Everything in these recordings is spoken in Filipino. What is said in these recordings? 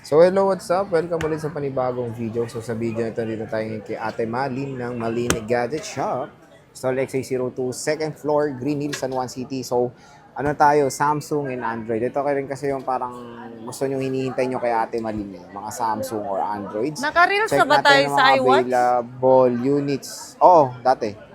So hello, what's up? Welcome ulit sa panibagong video. So sa video na ito, dito tayo ngayon kay Ate Malin ng Malin Gadget Shop. Stall XA02, second floor, Green Hills, San Juan City. So ano tayo, Samsung and Android. Ito kayo rin kasi yung parang gusto nyo hinihintay nyo kay Ate Malin. Mga Samsung or Androids. Naka-reels Check na ba natin tayo yung sa mga iWatch? available units. Oo, dati.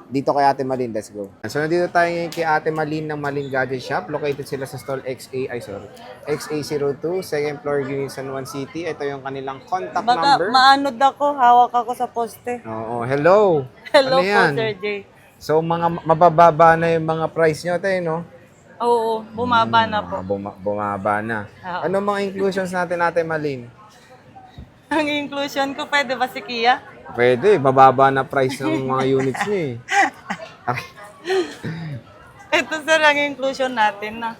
Dito kay Ate Malin, let's go. So nandito tayo ngayon kay Ate Malin ng Malin Gadget Shop. Located sila sa stall XA02, second floor, Green San Juan City. Ito yung kanilang contact Baka number. maanod ako, hawak ako sa poste. Oo, hello. Hello Ano po, yan? Sir J. So mga mabababa na yung mga price nyo, tayo, no? Oo, bumaba na po. Bumaba na. Oo. Ano mga inclusions natin, Ate Malin? Ang inclusion ko, pwede ba si Kia? Pwede, bababa na price ng mga units nyo eh. Ito sir, ang inclusion natin na.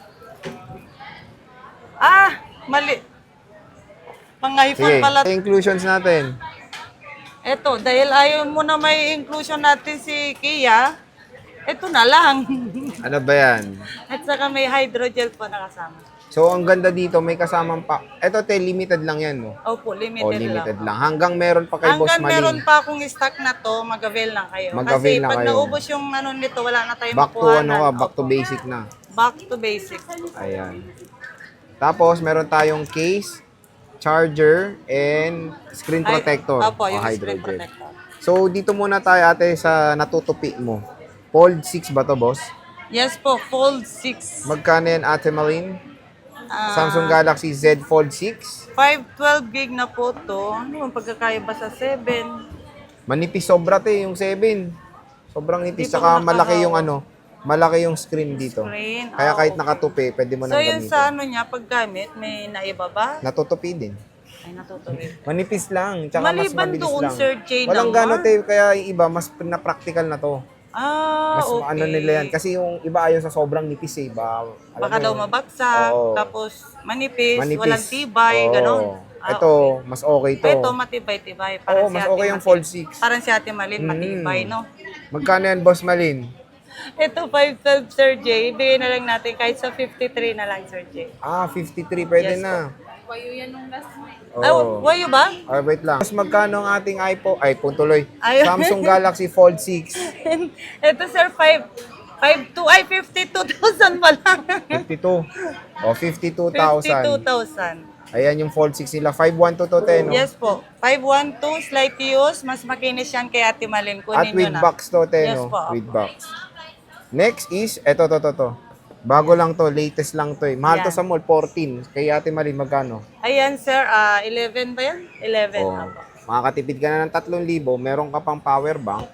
Mali. Pang-iPhone Sige, pala. inclusions natin. Ito, dahil ayaw mo na may inclusion natin si Kia, ito na lang. Ano ba yan? At saka may hydrogel po nakasama. So, ang ganda dito, may kasamang pa. Ito, limited lang yan, no? Opo, limited, O, limited lang. lang. Hanggang meron pa kay Boss Hanggang meron Malin. pa akong stock na to, mag-avail lang kayo. Mag-avail Kasi na pag kayo. naubos yung ano nito, wala na tayong Back to makuhanan. ano ka, back to Opo. basic na. Back to basic. Ayan. Tapos, meron tayong case, charger, and screen protector. Opo, o yung screen hydrogel. protector. So, dito muna tayo ate sa natutupi mo. Fold 6 ba to, boss? Yes po, Fold 6. Magkano yan, Ate Malin? Ah, Samsung Galaxy Z Fold 6. 512 gig na po to. Ano yung pagkakaya ba sa 7? Manipis sobra te, yung 7. Sobrang nipis. Di ba Saka makahawak? malaki yung ano, malaki yung screen dito. Screen, Kaya kahit okay. nakatupi, pwede mo So nang yun gamitin. sa ano niya, paggamit, may naiba ba? Natutupi din. Ay, natutuwid. Manipis lang, tsaka mas Maliban mabilis doon, lang. Sir Jay Walang naman. gano'n te, kaya yung iba, mas na-practical na to. Mas Okay. ano nila yan. Kasi yung iba ayaw sa sobrang nipis eh. Alam Baka mo daw yun? mabagsak, Oo. tapos manipis, Manipis. walang tibay, Oo. ganon. Ito, Okay. mas okay to. Ito, matibay-tibay. Oo, mas okay yung Fold 6. Parang si Ate Malin, matibay, no? Magkano yan, Boss Malin? Ito, 512, Sir J. Ibigay na lang natin kahit sa 53 na lang, Sir J. 53, pwede Yes, na. Wayo yan nung last Oo. Ay, wayo ba? Wait lang. Mas magkano ang ating iPhone tuloy? Ay- Samsung Galaxy Fold 6. Ito, Sir, 52,000 pa lang. 52. O, 52,000. 52,000. Ayan yung Fold 6 nila. 512 to 10, no? Yes po. 512, slight use. Mas makinis yan kay Ate Malin. Kunin At with nyo na. box to 10, Yes no? po. With box. Next is, to. Bago lang to, latest lang to eh. Mahal to Yan. sa mall, 14. Kay Ate Malin, magkano? Ayan, sir. 11 ba yan? 11. Oh, Apo. makakatipid ka na ng 3,000, meron ka pang power bank,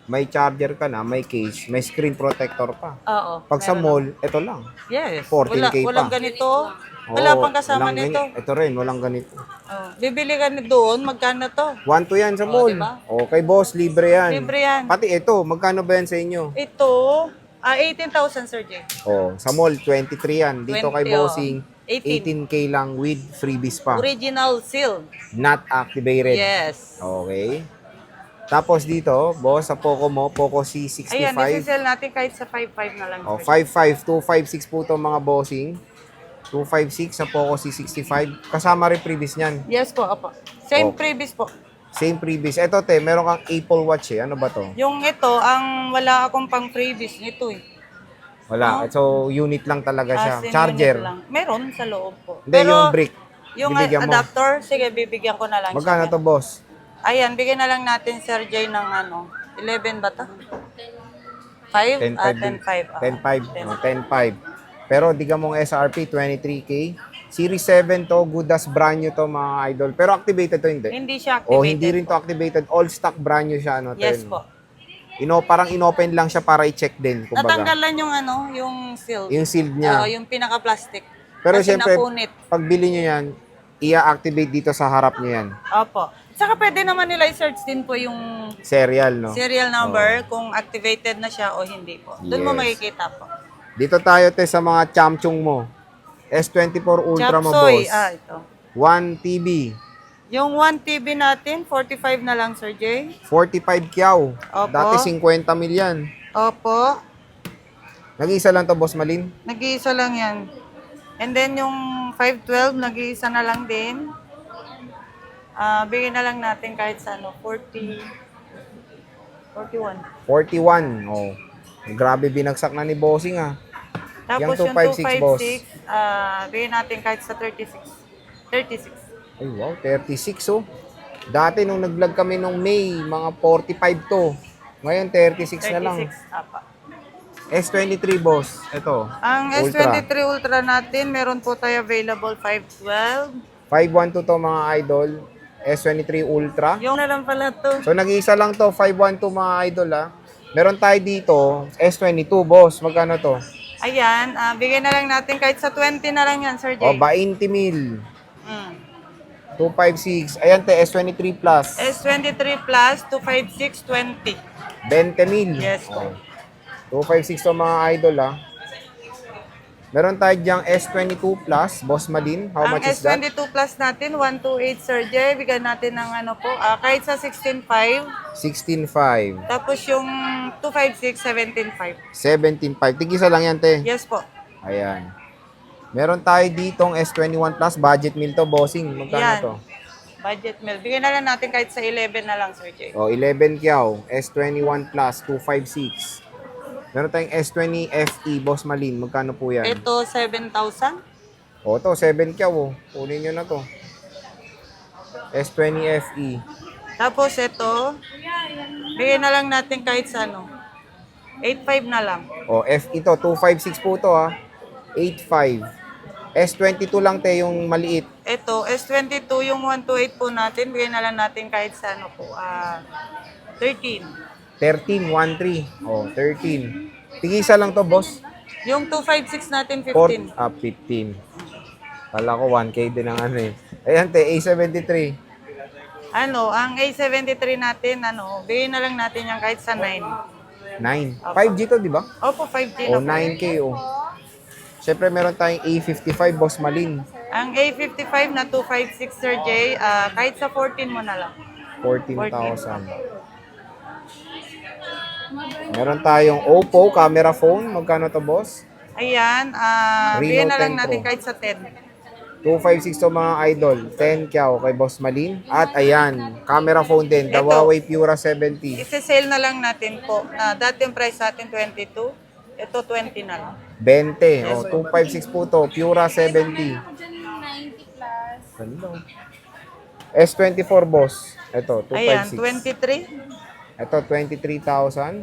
may charger ka na, may case, may screen protector pa. Oo. Pag sa meron. mall, ito lang. Yes. 14K Walang pa. ganito. Wala Oo, pang kasama walang nito. Ito rin, walang ganito. Oh. Bibili ka doon, magkano to? 1 to yan sa mall. diba? Okay, boss, libre yan. Libre yan. Pati ito, magkano ba yan sa inyo? Ito, 18,000, Sir J. Oh, sa mall, 23 yan. Dito 20, kay Bossing, 18. 18K lang with freebies pa. Original seal. Not activated. Yes. Okay. Tapos dito, boss, sa Poco mo, Poco C65. Ayan, isi-sell natin kahit sa 5,500 na lang. Oh, Sir J. 55, 256 po itong mga bossing. 256 sa Poco C65. Kasama rin previous niyan. Yes po, opo. Same Oh. previous po. Same previous. Ito te, meron kang Apple Watch eh. Ano ba to? Yung ito, ang wala akong pang previous nito eh. Wala. So, unit lang talaga siya. As in Charger. unit lang. Meron sa loob po. Hindi, yung brick. Yung Bibigyan mo. adapter, sige, bibigyan ko na lang Magkano siya. to, boss? Ayan, bigyan na lang natin, Sir J, ng ano, 11 ba to? 5? 10.5. 10.5. 10.5. 10.5. Pero diga mong SRP, 23K. Series 7 to, good as brand new to mga idol. Pero activated to hindi. Hindi siya activated. O hindi rin to activated. All stock brand new siya. Ano, Yes ten. po. Parang inopen lang siya para i-check din. Kumbaga. Natanggalan yung ano, yung seal. Yung sealed niya. Oo, yung pinaka-plastic. Pero Kasi siyempre, napunit. pag bili nyo yan, i-activate dito sa harap nyo yan. Opo. Saka pwede naman nila i-search din po yung Serial, no? serial number kung activated na siya o hindi po. Doon mo Yes. makikita po. Dito tayo te sa mga Samsung mo. S24 Ultra mo, Chapsoy. boss. Ito. 1 TB. Yung 1 TB natin, 45 na lang, Sir J. 45 kyaw. Opo. Dati 50 mil yan. Opo. Nag-iisa lang to, Boss Malin. Nag-iisa lang yan. And then yung 512, nag-iisa na lang din. Bigyan na lang natin kahit sa 40, 41. 41. Oh. Grabe binagsak na ni Bossing ah. Tapos Yung yung 256, boss. 256, bigyan natin kahit sa 36. 36. Ay wow, 36 oh. Dati nung nag-vlog kami nung May, mga 45 to. Ngayon 36 na lang. 36, apa. S23 boss. Ito. Ang Ultra. S23 Ultra natin, meron po tayo available 512. 512 to mga idol. S23 Ultra. Yung na lang pala to. So nag-iisa lang to, 512 mga idol ah. Meron tayo dito, S22 boss. Magkano to? Ayan, bigyan na lang natin kahit sa 20 na lang yan, Sir Jay. O, 20 mil. Mm. 256. Ayan te, S23 Plus. S23 Plus, 256, 20. 20 mil. Yes po. O, 256 to mga idol ah. Meron tayo dyang S22 Plus, Boss Malin. How Ang much is that? S22 Plus natin, 128, Sir Jay. Bigyan natin ng ano po, kahit sa 16.5. 16.5. Tapos yung 256, 17.5. 17.5. Tigisa lang yan te. Yes po. Ayan. Meron tayo ditong S21 Plus, budget meal to, bossing. Magkano Yan. to? Budget meal. Bigyan na lang natin kahit sa 11 na lang, Sir Jay. O, 11 kyaw. S21 Plus, 256. Meron tayong S20 FE, Boss Malin. Magkano po yan? Ito, 7,000. O, to, 7 kyaw. Oh. Kunin nyo na to. S20 FE. Tapos ito, bigyan na lang natin kahit sa 8.5 na lang. O, F ito, 256 po to ha. 85. S22 lang te yung maliit. Ito, S22, yung 128 po natin, bigyan na lang natin kahit sa 13. 13, 13. O, 13. Tigisa lang to, boss. Yung 256 natin, 15. 15. 15. Kala ko 1K din ang ano eh. Ayan te, A73. Ang A73 natin, bigyan na lang natin yan kahit sa 9. 9. 5G to, di ba? Opo, 5G O, na po. 9K o. Siyempre, meron tayong A55, Boss Malin. Ang A55 na 256, Sir Jay, kahit sa 14 mo na lang. 14,000. Meron tayong Oppo camera phone. Magkano to, boss? Ayan, Reno bigyan na lang 10 natin Pro. kahit sa 10. 256 to mga idol. 10 kyaw kay Boss Malin. At ayan, camera phone din. Ito. Huawei Pura 70. Ise-sale na lang natin po. Dati yung price natin 22. Ito 20 na lang. 20. O, 256 po to. Pura 70. Ako dyan yung 90 plus. Ganda. S24 boss. Ito, Ayan, 256. 23. Ito, 23,000. 21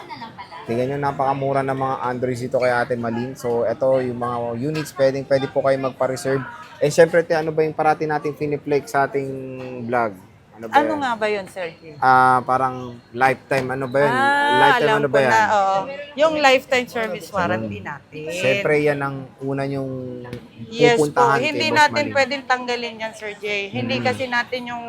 na lang pala. Tingnan nyo, napakamura ng mga Androids dito kay Ate Malin. So, ito yung mga units, pwede po kayo magpa-reserve. Eh, syempre, ano ba yung parati nating piniplex sa ating vlog? Ano ba Ano yan? nga ba yun, Sir Jay? Parang lifetime, ano ba yun? Lifetime, alam ano ko ba yan? na. Oo. Yung lifetime service warranty natin. Syempre, yan ang una yung Yes po. pupuntahan Hindi kay Boss natin Malin. pwedeng tanggalin yan, Sir Jay. Hindi kasi natin yung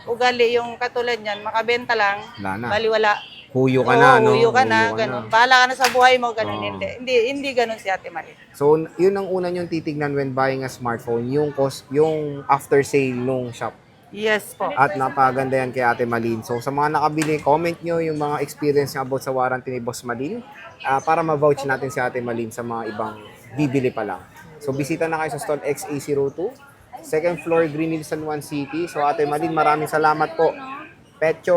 ugali, yung katulad yan, makabenta lang, Wala na. baliwala. Huyo ka Oo, na, no? huyo ka na, Huyo ka ganun. Bahala ka na sa buhay mo, ganun. Oo. Hindi ganun si Ate Mali. So, yun ang una yung titignan when buying a smartphone, yung yung after sale nung shop. Yes po. At napaganda yan kay Ate Malin. So, sa mga nakabili, comment nyo yung mga experience nyo about sa warranty ni Boss Malin para ma-vouch natin si Ate Malin sa mga ibang bibili pa lang. So, bisita na kayo sa stall XA02, second floor, Green Hills, San Juan City. So, Ate Malin, maraming salamat po. Pecho.